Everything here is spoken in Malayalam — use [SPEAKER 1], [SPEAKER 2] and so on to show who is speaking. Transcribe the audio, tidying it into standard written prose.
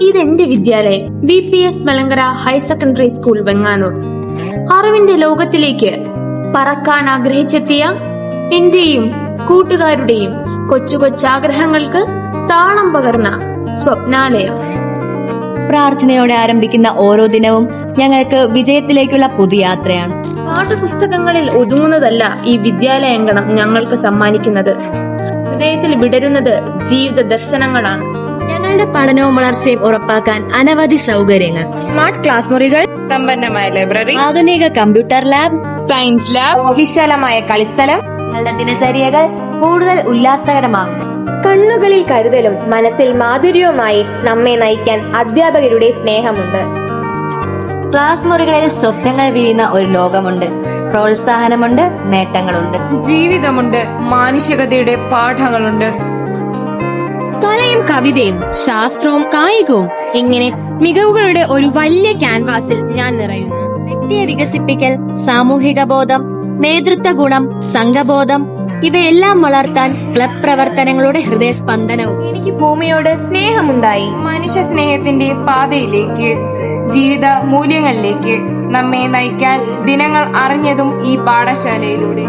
[SPEAKER 1] ഇതെന്റെ വിദ്യാലയം. VPS Malankara higher secondary school, Venganoor. അറിവിന്റെ ലോകത്തിലേക്ക് പറക്കാൻ ആഗ്രഹിച്ചെത്തിയ എന്റെയും കൂട്ടുകാരുടെയും കൊച്ചു കൊച്ചാഗ്രഹങ്ങൾക്ക് താളം പകർന്ന സ്വപ്നാലയം.
[SPEAKER 2] പ്രാർത്ഥനയോടെ ആരംഭിക്കുന്ന ഓരോ ദിനവും ഞങ്ങൾക്ക് വിജയത്തിലേക്കുള്ള പുതിയ യാത്രയാണ്.
[SPEAKER 1] പാഠപുസ്തകങ്ങളിൽ ഒതുങ്ങുന്നതല്ല ഈ വിദ്യാലയാങ്കണം ഞങ്ങൾക്ക് സമ്മാനിക്കുന്നത്. ഹൃദയത്തിൽ വിടരുന്നത് ജീവിത ദർശനങ്ങളാണ്.
[SPEAKER 2] ഞങ്ങളുടെ പഠനവും വളർച്ചയും ഉറപ്പാക്കാൻ അനവധി സൗകര്യങ്ങൾ,
[SPEAKER 3] സ്മാർട്ട് ക്ലാസ് മുറികൾ, സമ്പന്നമായ ലൈബ്രറി,
[SPEAKER 2] ആധുനിക കമ്പ്യൂട്ടർ ലാബ്,
[SPEAKER 3] സയൻസ് ലാബ്, വിശാലമായ കളിസ്ഥലം.
[SPEAKER 2] ഞങ്ങളുടെ ദിനചര്യകൾ കൂടുതൽ ഉല്ലാസകരമാകും.
[SPEAKER 4] കണ്ണുകളിൽ കരുതലും മനസ്സിൽ മാധുര്യവുമായി നമ്മെ നയിക്കാൻ അധ്യാപകരുടെ സ്നേഹമുണ്ട്.
[SPEAKER 2] ക്ലാസ് മുറികളിൽ സ്വപ്നങ്ങൾ വീഴുന്ന ഒരു ലോകമുണ്ട്. പ്രോത്സാഹനമുണ്ട്, നേട്ടങ്ങളുണ്ട്,
[SPEAKER 3] ജീവിതമുണ്ട്, മാനുഷികതയുടെ പാഠങ്ങളുണ്ട്.
[SPEAKER 5] കലയും കവിതയും ശാസ്ത്രവും കായികവും ഇങ്ങനെ മികവുകളുടെ ഒരു വലിയ ക്യാൻവാസിൽ ഞാൻ നിറയുന്നു.
[SPEAKER 2] വ്യക്തിയെ വികസിപ്പിക്കൽ, സാമൂഹിക ബോധം, നേതൃത്വ ഗുണം, സംഘബോധം ഇവയെല്ലാം വളർത്താൻ ക്ലബ് പ്രവർത്തനങ്ങളുടെ ഹൃദയസ്പന്ദനവും.
[SPEAKER 4] എനിക്ക് ഭൂമിയോട് സ്നേഹമുണ്ടായി.
[SPEAKER 3] മനുഷ്യ സ്നേഹത്തിന്റെ പാതയിലേക്ക്, ജീവിത മൂല്യങ്ങളിലേക്ക് നമ്മെ നയിക്കാൻ ദിനങ്ങൾ അറിഞ്ഞതും ഈ പാഠശാലയിലൂടെ.